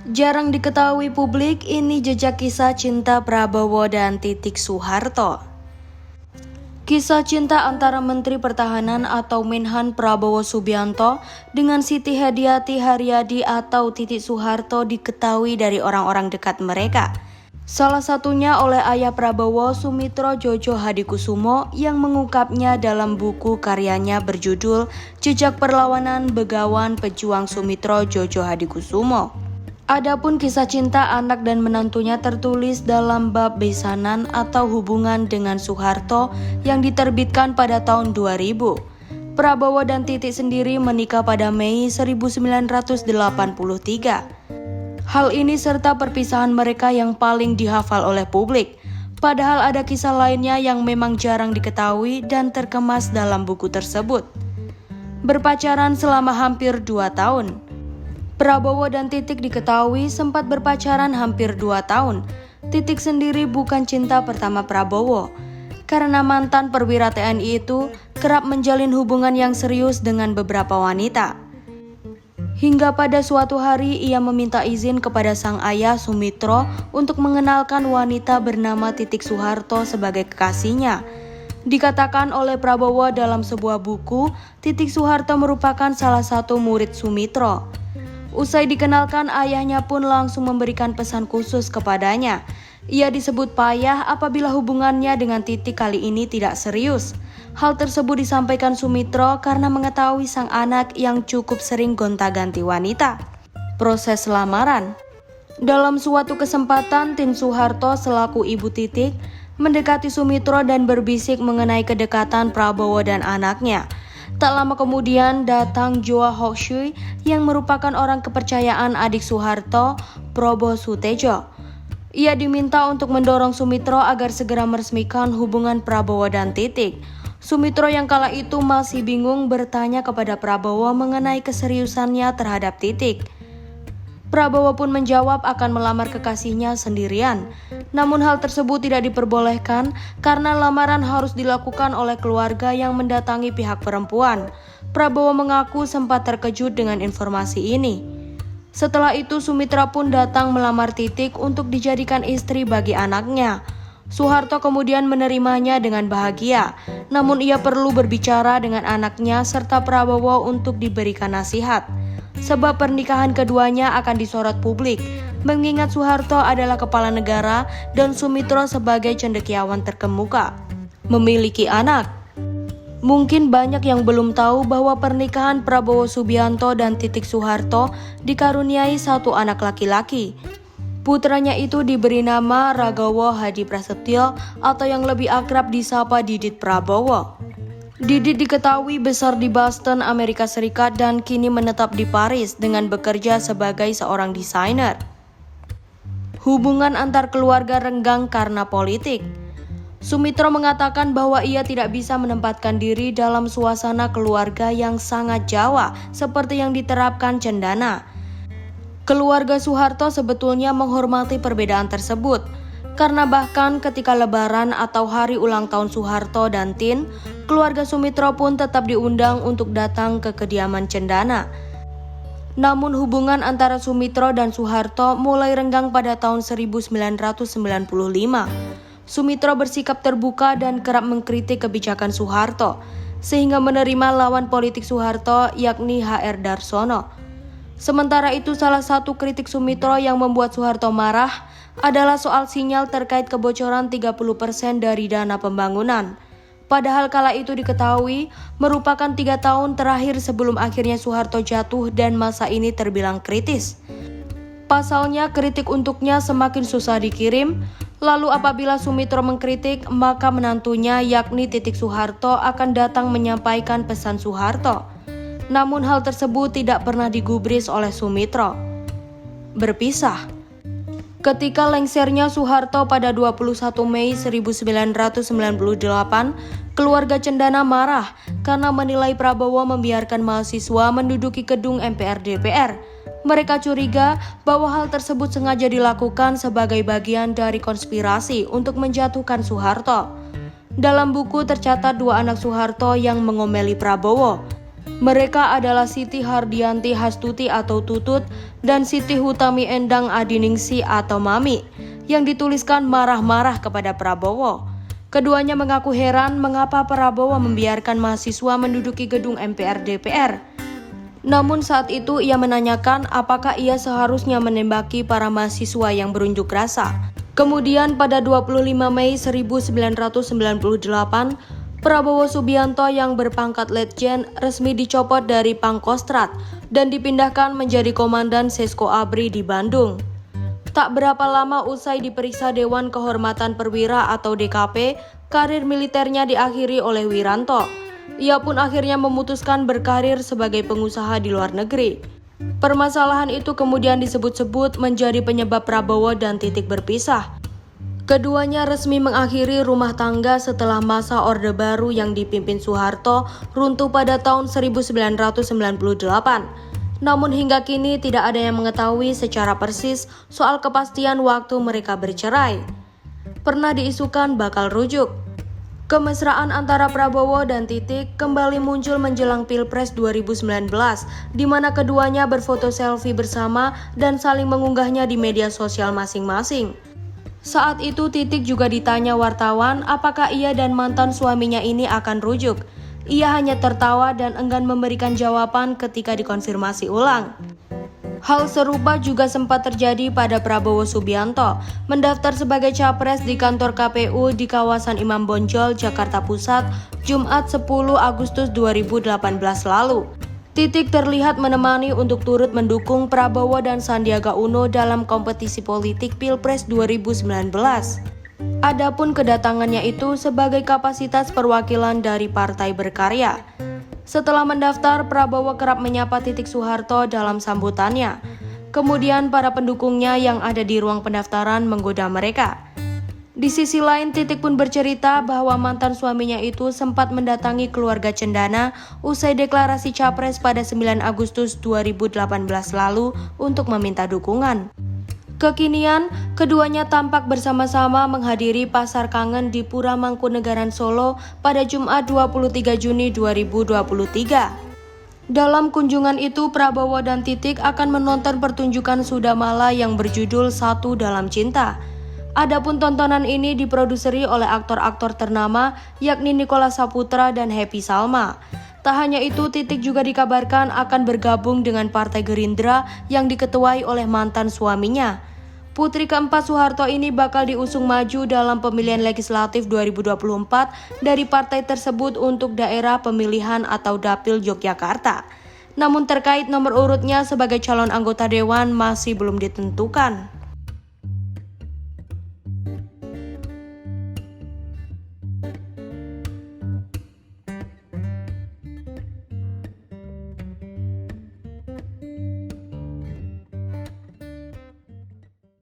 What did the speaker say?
Jarang diketahui publik, ini jejak kisah cinta Prabowo dan Titik Soeharto. Kisah cinta antara Menteri Pertahanan atau Menhan Prabowo Subianto dengan Siti Hediati Haryadi atau Titik Soeharto diketahui dari orang-orang dekat mereka. Salah satunya oleh ayah Prabowo, Sumitro Djojo Hadikusumo, yang mengungkapnya dalam buku karyanya berjudul Jejak Perlawanan Begawan Pejuang Sumitro Djojo Hadikusumo. Adapun kisah cinta anak dan menantunya tertulis dalam bab besanan atau hubungan dengan Soeharto yang diterbitkan pada tahun 2000. Prabowo dan Titik sendiri menikah pada Mei 1983. Hal ini serta perpisahan mereka yang paling dihafal oleh publik. Padahal ada kisah lainnya yang memang jarang diketahui dan terkemas dalam buku tersebut. Berpacaran selama hampir 2 tahun. Prabowo dan Titik diketahui sempat berpacaran hampir 2 tahun. Titik sendiri bukan cinta pertama Prabowo, karena mantan perwira TNI itu kerap menjalin hubungan yang serius dengan beberapa wanita. Hingga pada suatu hari ia meminta izin kepada sang ayah Sumitro untuk mengenalkan wanita bernama Titik Soeharto sebagai kekasihnya. Dikatakan oleh Prabowo dalam sebuah buku, Titik Soeharto merupakan salah satu murid Sumitro. Usai dikenalkan, ayahnya pun langsung memberikan pesan khusus kepadanya. Ia disebut payah apabila hubungannya dengan Titik kali ini tidak serius. Hal tersebut disampaikan Sumitro karena mengetahui sang anak yang cukup sering gonta-ganti wanita. Proses lamaran. Dalam suatu kesempatan, Tin Soeharto selaku ibu Titik mendekati Sumitro dan berbisik mengenai kedekatan Prabowo dan anaknya. Tak lama kemudian datang Joa Hokshui yang merupakan orang kepercayaan adik Soeharto, Probo Sutejo. Ia diminta untuk mendorong Sumitro agar segera meresmikan hubungan Prabowo dan Titik. Sumitro yang kala itu masih bingung bertanya kepada Prabowo mengenai keseriusannya terhadap Titik. Prabowo pun menjawab akan melamar kekasihnya sendirian. Namun hal tersebut tidak diperbolehkan karena lamaran harus dilakukan oleh keluarga yang mendatangi pihak perempuan. Prabowo mengaku sempat terkejut dengan informasi ini. Setelah itu Sumitra pun datang melamar Titik untuk dijadikan istri bagi anaknya. Soeharto kemudian menerimanya dengan bahagia, namun ia perlu berbicara dengan anaknya serta Prabowo untuk diberikan nasihat. Sebab pernikahan keduanya akan disorot publik, mengingat Soeharto adalah kepala negara dan Sumitro sebagai cendekiawan terkemuka. Memiliki anak. Mungkin banyak yang belum tahu bahwa pernikahan Prabowo Subianto dan Titik Soeharto dikaruniai satu anak laki-laki. Putranya itu diberi nama Ragawa Hadi Prasetyo atau yang lebih akrab disapa Didit Prabowo. Didit diketahui besar di Boston, Amerika Serikat dan kini menetap di Paris dengan bekerja sebagai seorang desainer. Hubungan antar keluarga renggang karena politik. Sumitro mengatakan bahwa ia tidak bisa menempatkan diri dalam suasana keluarga yang sangat Jawa seperti yang diterapkan Cendana. Keluarga Soeharto sebetulnya menghormati perbedaan tersebut, karena bahkan ketika lebaran atau hari ulang tahun Soeharto dan Tin, keluarga Sumitro pun tetap diundang untuk datang ke kediaman Cendana. Namun hubungan antara Sumitro dan Soeharto mulai renggang pada tahun 1995. Sumitro bersikap terbuka dan kerap mengkritik kebijakan Soeharto, sehingga menerima lawan politik Soeharto yakni HR Darsono. Sementara itu salah satu kritik Sumitro yang membuat Soeharto marah adalah soal sinyal terkait kebocoran 30% dari dana pembangunan. Padahal kala itu diketahui merupakan 3 tahun terakhir sebelum akhirnya Soeharto jatuh dan masa ini terbilang kritis. Pasalnya kritik untuknya semakin susah dikirim, lalu apabila Sumitro mengkritik maka menantunya yakni Titik Soeharto akan datang menyampaikan pesan Soeharto. Namun hal tersebut tidak pernah digubris oleh Sumitro. Berpisah. Ketika lengsernya Soeharto pada 21 Mei 1998, keluarga Cendana marah karena menilai Prabowo membiarkan mahasiswa menduduki gedung MPR DPR. Mereka curiga bahwa hal tersebut sengaja dilakukan sebagai bagian dari konspirasi untuk menjatuhkan Soeharto. Dalam buku tercatat 2 anak Soeharto yang mengomeli Prabowo. Mereka adalah Siti Hardianti Hastuti atau Tutut dan Siti Hutami Endang Adiningsi atau Mami yang dituliskan marah-marah kepada Prabowo. Keduanya mengaku heran mengapa Prabowo membiarkan mahasiswa menduduki gedung MPR DPR. Namun saat itu ia menanyakan apakah ia seharusnya menembaki para mahasiswa yang berunjuk rasa. Kemudian pada 25 Mei 1998, Prabowo Subianto yang berpangkat Letjen resmi dicopot dari Pangkostrat dan dipindahkan menjadi Komandan Sesko Abri di Bandung. Tak berapa lama usai diperiksa Dewan Kehormatan Perwira atau DKP, karir militernya diakhiri oleh Wiranto. Ia pun akhirnya memutuskan berkarir sebagai pengusaha di luar negeri. Permasalahan itu kemudian disebut-sebut menjadi penyebab Prabowo dan Titik berpisah. Keduanya resmi mengakhiri rumah tangga setelah masa Orde Baru yang dipimpin Soeharto runtuh pada tahun 1998. Namun hingga kini tidak ada yang mengetahui secara persis soal kepastian waktu mereka bercerai. Pernah diisukan bakal rujuk. Kemesraan antara Prabowo dan Titik kembali muncul menjelang Pilpres 2019, di mana keduanya berfoto selfie bersama dan saling mengunggahnya di media sosial masing-masing. Saat itu Titik juga ditanya wartawan apakah ia dan mantan suaminya ini akan rujuk. Ia hanya tertawa dan enggan memberikan jawaban ketika dikonfirmasi ulang. Hal serupa juga sempat terjadi pada Prabowo Subianto, mendaftar sebagai capres di kantor KPU di kawasan Imam Bonjol, Jakarta Pusat, Jumat 10 Agustus 2018 lalu. Titik terlihat menemani untuk turut mendukung Prabowo dan Sandiaga Uno dalam kompetisi politik Pilpres 2019. Adapun kedatangannya itu sebagai kapasitas perwakilan dari Partai Berkarya. Setelah mendaftar, Prabowo kerap menyapa Titik Soeharto dalam sambutannya. Kemudian para pendukungnya yang ada di ruang pendaftaran menggoda mereka. Di sisi lain, Titik pun bercerita bahwa mantan suaminya itu sempat mendatangi keluarga Cendana usai deklarasi capres pada 9 Agustus 2018 lalu untuk meminta dukungan. Kekinian, keduanya tampak bersama-sama menghadiri Pasar Kangen di Pura Mangkunegaran Solo pada Jumat 23 Juni 2023. Dalam kunjungan itu, Prabowo dan Titik akan menonton pertunjukan Sudamala yang berjudul Satu Dalam Cinta. Adapun tontonan ini diproduseri oleh aktor-aktor ternama yakni Nicholas Saputra dan Happy Salma. Tak hanya itu, Titik juga dikabarkan akan bergabung dengan Partai Gerindra yang diketuai oleh mantan suaminya. Putri keempat Soeharto ini bakal diusung maju dalam pemilihan legislatif 2024 dari partai tersebut untuk daerah pemilihan atau Dapil Yogyakarta. Namun terkait nomor urutnya sebagai calon anggota dewan masih belum ditentukan.